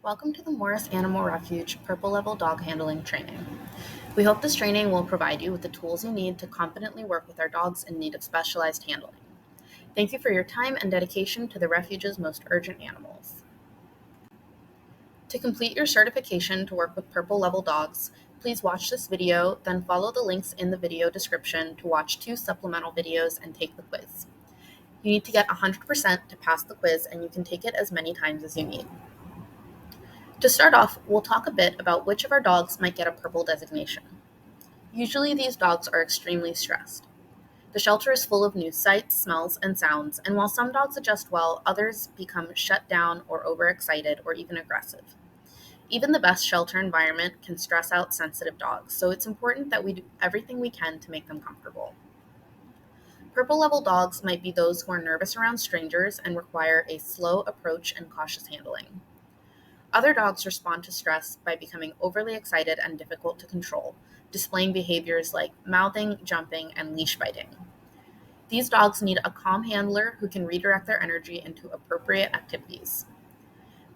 Welcome to the Morris Animal Refuge Purple Level Dog Handling Training. We hope this training will provide you with the tools you need to confidently work with our dogs in need of specialized handling. Thank you for your time and dedication to the refuge's most urgent animals. To complete your certification to work with Purple Level dogs, please watch this video, then follow the links in the video description to watch 2 supplemental videos and take the quiz. You need to get 100% to pass the quiz, and you can take it as many times as you need. To start off, we'll talk a bit about which of our dogs might get a purple designation. Usually these dogs are extremely stressed. The shelter is full of new sights, smells, and sounds, and while some dogs adjust well, others become shut down or overexcited or even aggressive. Even the best shelter environment can stress out sensitive dogs, so it's important that we do everything we can to make them comfortable. Purple level dogs might be those who are nervous around strangers and require a slow approach and cautious handling. Other dogs respond to stress by becoming overly excited and difficult to control, displaying behaviors like mouthing, jumping, and leash biting. These dogs need a calm handler who can redirect their energy into appropriate activities.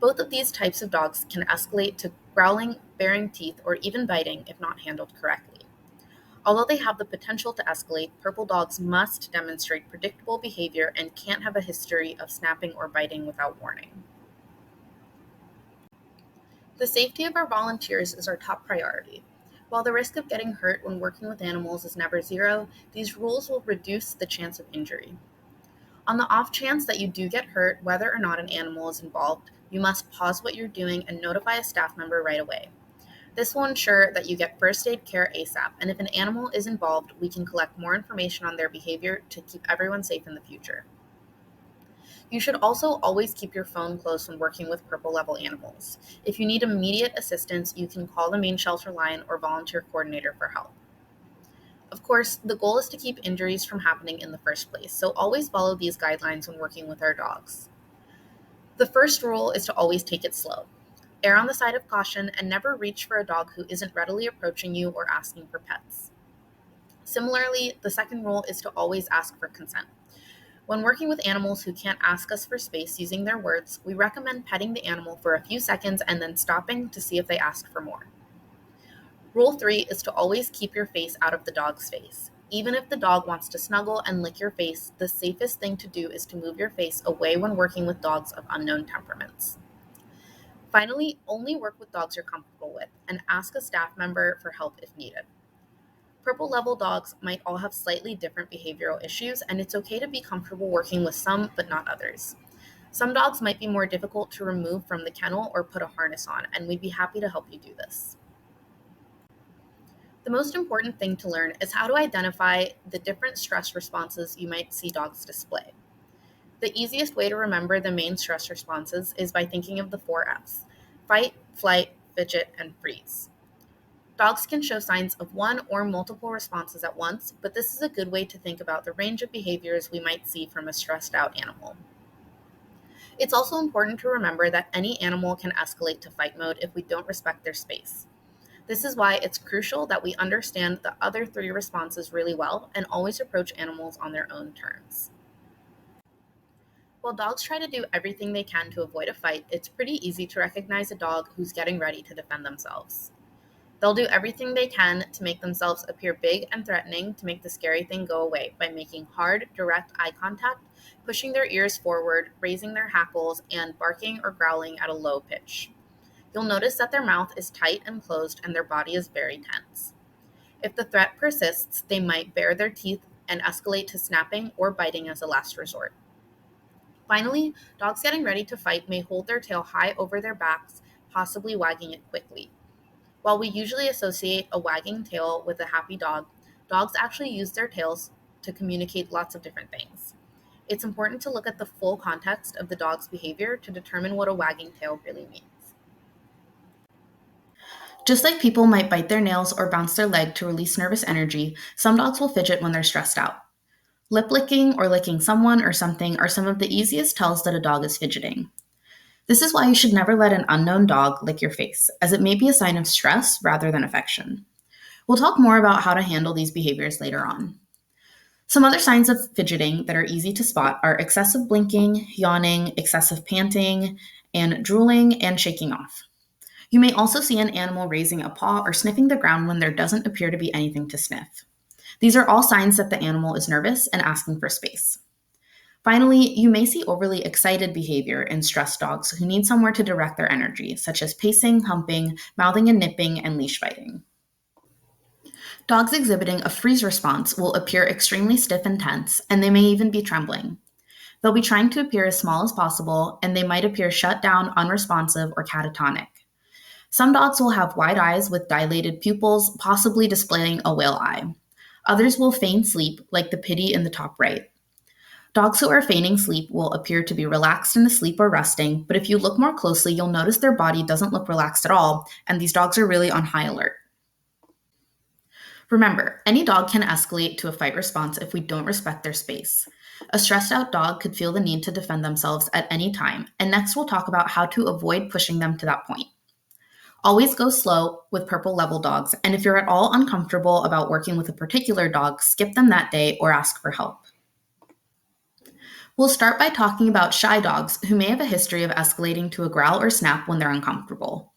Both of these types of dogs can escalate to growling, baring teeth, or even biting if not handled correctly. Although they have the potential to escalate, purple dogs must demonstrate predictable behavior and can't have a history of snapping or biting without warning. The safety of our volunteers is our top priority. While the risk of getting hurt when working with animals is never zero, these rules will reduce the chance of injury. On the off chance that you do get hurt, whether or not an animal is involved, you must pause what you're doing and notify a staff member right away. This will ensure that you get first aid care ASAP, and if an animal is involved, we can collect more information on their behavior to keep everyone safe in the future. You should also always keep your phone close when working with purple level animals. If you need immediate assistance, you can call the main shelter line or volunteer coordinator for help. Of course, the goal is to keep injuries from happening in the first place, so always follow these guidelines when working with our dogs. The first rule is to always take it slow. Err on the side of caution and never reach for a dog who isn't readily approaching you or asking for pets. Similarly, the second rule is to always ask for consent. When working with animals who can't ask us for space using their words, we recommend petting the animal for a few seconds and then stopping to see if they ask for more. Rule 3 is to always keep your face out of the dog's face. Even if the dog wants to snuggle and lick your face, the safest thing to do is to move your face away when working with dogs of unknown temperaments. Finally, only work with dogs you're comfortable with and ask a staff member for help if needed. Purple level dogs might all have slightly different behavioral issues, and it's okay to be comfortable working with some but not others. Some dogs might be more difficult to remove from the kennel or put a harness on, and we'd be happy to help you do this. The most important thing to learn is how to identify the different stress responses you might see dogs display. The easiest way to remember the main stress responses is by thinking of the 4 F's: fight, flight, fidget, and freeze. Dogs can show signs of one or multiple responses at once, but this is a good way to think about the range of behaviors we might see from a stressed out animal. It's also important to remember that any animal can escalate to fight mode if we don't respect their space. This is why it's crucial that we understand the other 3 responses really well and always approach animals on their own terms. While dogs try to do everything they can to avoid a fight, it's pretty easy to recognize a dog who's getting ready to defend themselves. They'll do everything they can to make themselves appear big and threatening to make the scary thing go away by making hard, direct eye contact, pushing their ears forward, raising their hackles, and barking or growling at a low pitch. You'll notice that their mouth is tight and closed and their body is very tense. If the threat persists, they might bare their teeth and escalate to snapping or biting as a last resort. Finally, dogs getting ready to fight may hold their tail high over their backs, possibly wagging it quickly. While we usually associate a wagging tail with a happy dog, dogs actually use their tails to communicate lots of different things. It's important to look at the full context of the dog's behavior to determine what a wagging tail really means. Just like people might bite their nails or bounce their leg to release nervous energy, some dogs will fidget when they're stressed out. Lip licking or licking someone or something are some of the easiest tells that a dog is fidgeting. This is why you should never let an unknown dog lick your face, as it may be a sign of stress rather than affection. We'll talk more about how to handle these behaviors later on. Some other signs of fidgeting that are easy to spot are excessive blinking, yawning, excessive panting, and drooling and shaking off. You may also see an animal raising a paw or sniffing the ground when there doesn't appear to be anything to sniff. These are all signs that the animal is nervous and asking for space. Finally, you may see overly excited behavior in stressed dogs who need somewhere to direct their energy, such as pacing, humping, mouthing and nipping, and leash biting. Dogs exhibiting a freeze response will appear extremely stiff and tense, and they may even be trembling. They'll be trying to appear as small as possible, and they might appear shut down, unresponsive, or catatonic. Some dogs will have wide eyes with dilated pupils, possibly displaying a whale eye. Others will feign sleep, like the pitty in the top right. Dogs who are feigning sleep will appear to be relaxed and asleep or resting, but if you look more closely, you'll notice their body doesn't look relaxed at all, and these dogs are really on high alert. Remember, any dog can escalate to a fight response if we don't respect their space. A stressed out dog could feel the need to defend themselves at any time, and next we'll talk about how to avoid pushing them to that point. Always go slow with purple level dogs, and if you're at all uncomfortable about working with a particular dog, skip them that day or ask for help. We'll start by talking about shy dogs who may have a history of escalating to a growl or snap when they're uncomfortable.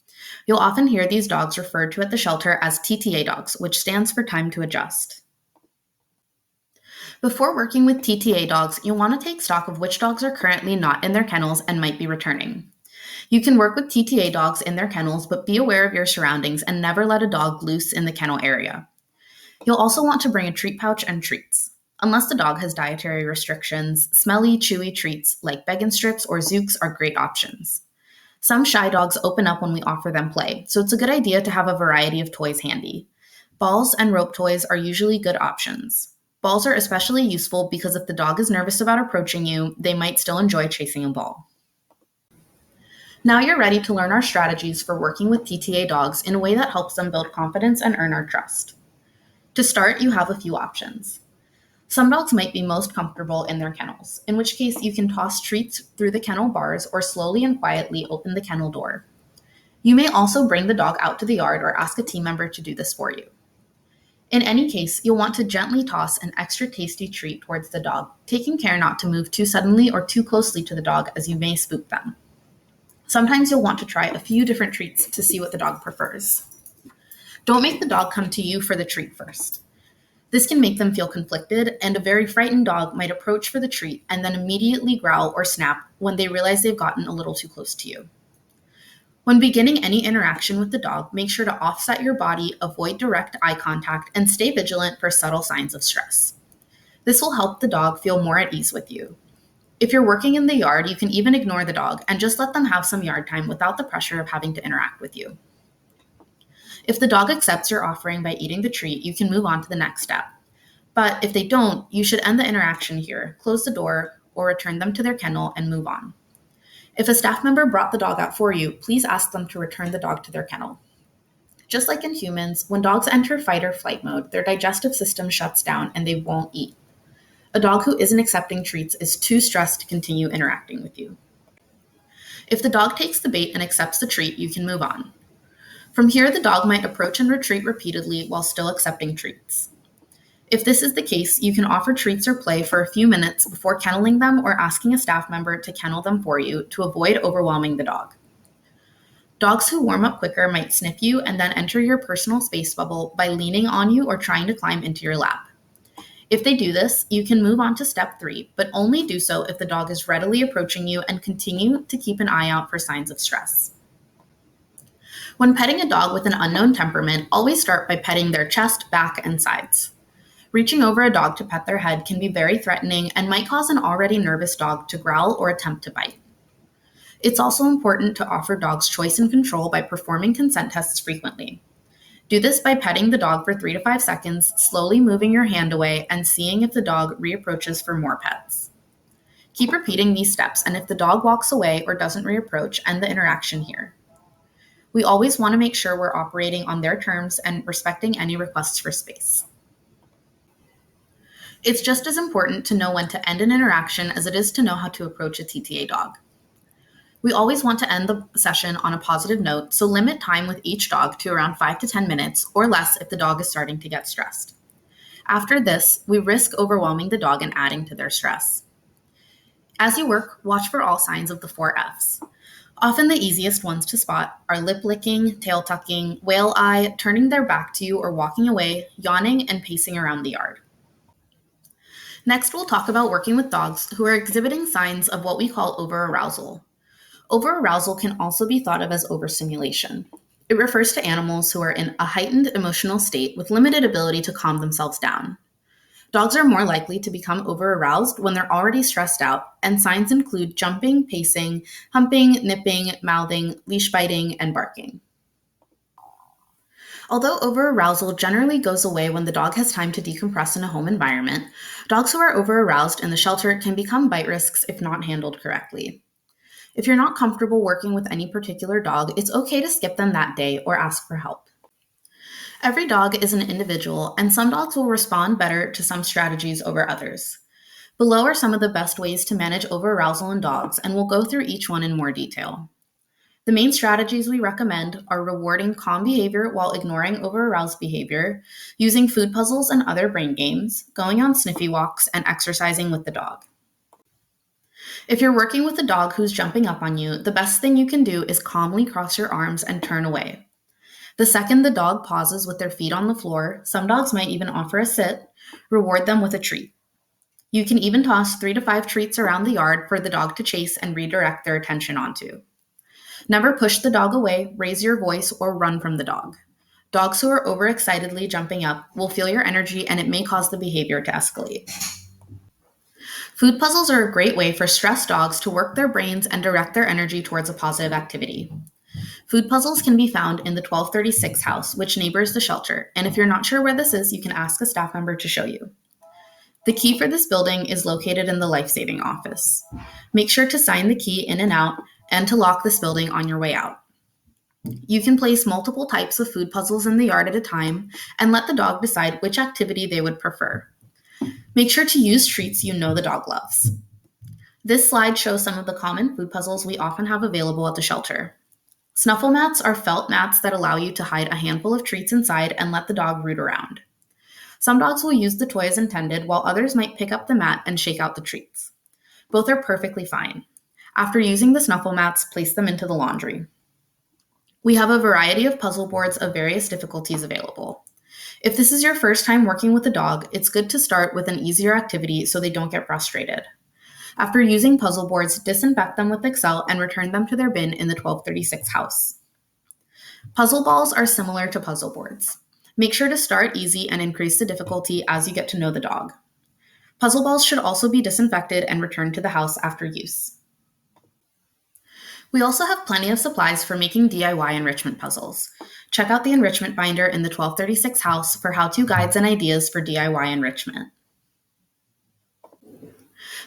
You'll often hear these dogs referred to at the shelter as TTA dogs, which stands for time to adjust. Before working with TTA dogs, you'll want to take stock of which dogs are currently not in their kennels and might be returning. You can work with TTA dogs in their kennels, but be aware of your surroundings and never let a dog loose in the kennel area. You'll also want to bring a treat pouch and treats. Unless the dog has dietary restrictions, smelly, chewy treats like Beggin' Strips or Zooks are great options. Some shy dogs open up when we offer them play, so it's a good idea to have a variety of toys handy. Balls and rope toys are usually good options. Balls are especially useful because if the dog is nervous about approaching you, they might still enjoy chasing a ball. Now you're ready to learn our strategies for working with TTA dogs in a way that helps them build confidence and earn our trust. To start, you have a few options. Some dogs might be most comfortable in their kennels, in which case you can toss treats through the kennel bars or slowly and quietly open the kennel door. You may also bring the dog out to the yard or ask a team member to do this for you. In any case, you'll want to gently toss an extra tasty treat towards the dog, taking care not to move too suddenly or too closely to the dog as you may spook them. Sometimes you'll want to try a few different treats to see what the dog prefers. Don't make the dog come to you for the treat first. This can make them feel conflicted, and a very frightened dog might approach for the treat and then immediately growl or snap when they realize they've gotten a little too close to you. When beginning any interaction with the dog, make sure to offset your body, avoid direct eye contact, and stay vigilant for subtle signs of stress. This will help the dog feel more at ease with you. If you're working in the yard, you can even ignore the dog and just let them have some yard time without the pressure of having to interact with you. If the dog accepts your offering by eating the treat, you can move on to the next step. But if they don't, you should end the interaction here, close the door, or return them to their kennel and move on. If a staff member brought the dog out for you, please ask them to return the dog to their kennel. Just like in humans, when dogs enter fight or flight mode, their digestive system shuts down and they won't eat. A dog who isn't accepting treats is too stressed to continue interacting with you. If the dog takes the bait and accepts the treat, you can move on. From here, the dog might approach and retreat repeatedly while still accepting treats. If this is the case, you can offer treats or play for a few minutes before kenneling them or asking a staff member to kennel them for you to avoid overwhelming the dog. Dogs who warm up quicker might sniff you and then enter your personal space bubble by leaning on you or trying to climb into your lap. If they do this, you can move on to step 3, but only do so if the dog is readily approaching you and continue to keep an eye out for signs of stress. When petting a dog with an unknown temperament, always start by petting their chest, back, and sides. Reaching over a dog to pet their head can be very threatening and might cause an already nervous dog to growl or attempt to bite. It's also important to offer dogs choice and control by performing consent tests frequently. Do this by petting the dog for 3 to 5 seconds, slowly moving your hand away and seeing if the dog reapproaches for more pets. Keep repeating these steps, and if the dog walks away or doesn't reapproach, end the interaction here. We always want to make sure we're operating on their terms and respecting any requests for space. It's just as important to know when to end an interaction as it is to know how to approach a TTA dog. We always want to end the session on a positive note, so limit time with each dog to around 5 to 10 minutes or less if the dog is starting to get stressed. After this, we risk overwhelming the dog and adding to their stress. As you work, watch for all signs of the 4 Fs. Often the easiest ones to spot are lip licking, tail tucking, whale eye, turning their back to you or walking away, yawning, and pacing around the yard. Next, we'll talk about working with dogs who are exhibiting signs of what we call overarousal. Overarousal can also be thought of as overstimulation. It refers to animals who are in a heightened emotional state with limited ability to calm themselves down. Dogs are more likely to become overaroused when they're already stressed out, and signs include jumping, pacing, humping, nipping, mouthing, leash biting, and barking. Although overarousal generally goes away when the dog has time to decompress in a home environment, dogs who are overaroused in the shelter can become bite risks if not handled correctly. If you're not comfortable working with any particular dog, it's okay to skip them that day or ask for help. Every dog is an individual, and some dogs will respond better to some strategies over others. Below are some of the best ways to manage overarousal in dogs, and we'll go through each one in more detail. The main strategies we recommend are rewarding calm behavior while ignoring overaroused behavior, using food puzzles and other brain games, going on sniffy walks, and exercising with the dog. If you're working with a dog who's jumping up on you, the best thing you can do is calmly cross your arms and turn away. The second the dog pauses with their feet on the floor, some dogs might even offer a sit, reward them with a treat. You can even toss 3 to 5 treats around the yard for the dog to chase and redirect their attention onto. Never push the dog away, raise your voice, or run from the dog. Dogs who are overexcitedly jumping up will feel your energy and it may cause the behavior to escalate. Food puzzles are a great way for stressed dogs to work their brains and direct their energy towards a positive activity. Food puzzles can be found in the 1236 house, which neighbors the shelter, and if you're not sure where this is, you can ask a staff member to show you. The key for this building is located in the life-saving office. Make sure to sign the key in and out and to lock this building on your way out. You can place multiple types of food puzzles in the yard at a time and let the dog decide which activity they would prefer. Make sure to use treats you know the dog loves. This slide shows some of the common food puzzles we often have available at the shelter. Snuffle mats are felt mats that allow you to hide a handful of treats inside and let the dog root around. Some dogs will use the toy as intended, while others might pick up the mat and shake out the treats. Both are perfectly fine. After using the snuffle mats, place them into the laundry. We have a variety of puzzle boards of various difficulties available. If this is your first time working with a dog, it's good to start with an easier activity so they don't get frustrated. After using puzzle boards, disinfect them with Excel and return them to their bin in the 1236 house. Puzzle balls are similar to puzzle boards. Make sure to start easy and increase the difficulty as you get to know the dog. Puzzle balls should also be disinfected and returned to the house after use. We also have plenty of supplies for making DIY enrichment puzzles. Check out the enrichment binder in the 1236 house for how-to guides and ideas for DIY enrichment.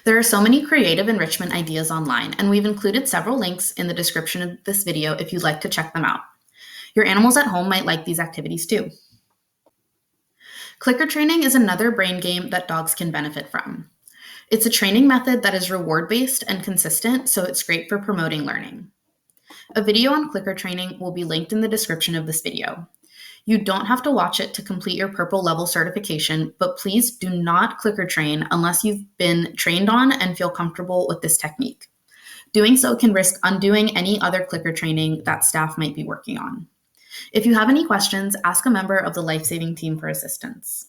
There are so many creative enrichment ideas online, and we've included several links in the description of this video if you'd like to check them out. Your animals at home might like these activities too. Clicker training is another brain game that dogs can benefit from. It's a training method that is reward-based and consistent, so it's great for promoting learning. A video on clicker training will be linked in the description of this video. You don't have to watch it to complete your purple level certification, but please do not clicker train unless you've been trained on and feel comfortable with this technique. Doing so can risk undoing any other clicker training that staff might be working on. If you have any questions, ask a member of the life-saving team for assistance.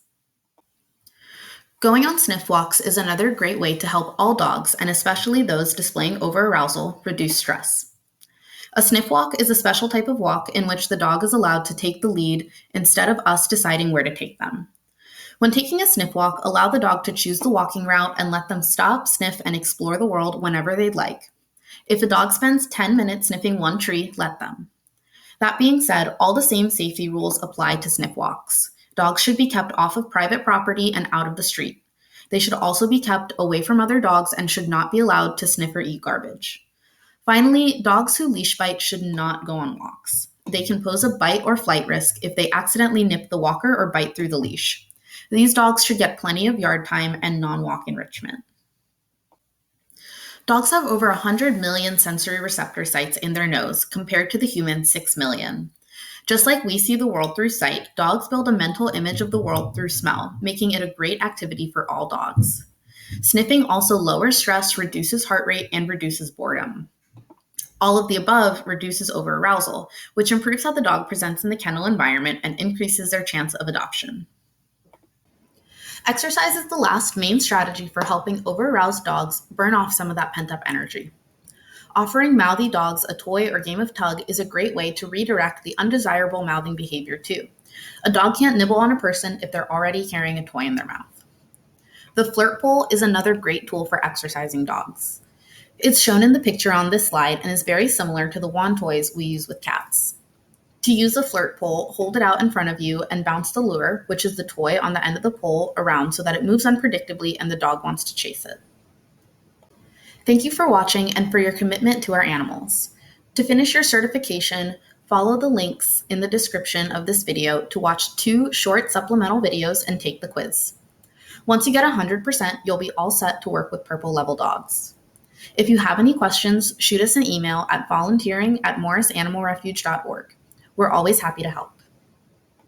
Going on sniff walks is another great way to help all dogs, and especially those displaying overarousal, reduce stress. A sniff walk is a special type of walk in which the dog is allowed to take the lead instead of us deciding where to take them. When taking a sniff walk, allow the dog to choose the walking route and let them stop, sniff, and explore the world whenever they'd like. If a dog spends 10 minutes sniffing one tree, let them. That being said, all the same safety rules apply to sniff walks. Dogs should be kept off of private property and out of the street. They should also be kept away from other dogs and should not be allowed to sniff or eat garbage. Finally, dogs who leash bite should not go on walks. They can pose a bite or flight risk if they accidentally nip the walker or bite through the leash. These dogs should get plenty of yard time and non-walk enrichment. Dogs have over 100 million sensory receptor sites in their nose compared to the human 6 million. Just like we see the world through sight, dogs build a mental image of the world through smell, making it a great activity for all dogs. Sniffing also lowers stress, reduces heart rate, and reduces boredom. All of the above reduces overarousal, which improves how the dog presents in the kennel environment and increases their chance of adoption. Exercise is the last main strategy for helping overaroused dogs burn off some of that pent-up energy. Offering mouthy dogs a toy or game of tug is a great way to redirect the undesirable mouthing behavior too. A dog can't nibble on a person if they're already carrying a toy in their mouth. The flirt pole is another great tool for exercising dogs. It's shown in the picture on this slide and is very similar to the wand toys we use with cats. To use a flirt pole, hold it out in front of you and bounce the lure, which is the toy on the end of the pole, around so that it moves unpredictably and the dog wants to chase it. Thank you for watching and for your commitment to our animals. To finish your certification, follow the links in the description of this video to watch 2 short supplemental videos and take the quiz. Once you get 100%, you'll be all set to work with purple level dogs. If you have any questions, shoot us an email at volunteering@morrisanimalrefuge.org. We're always happy to help.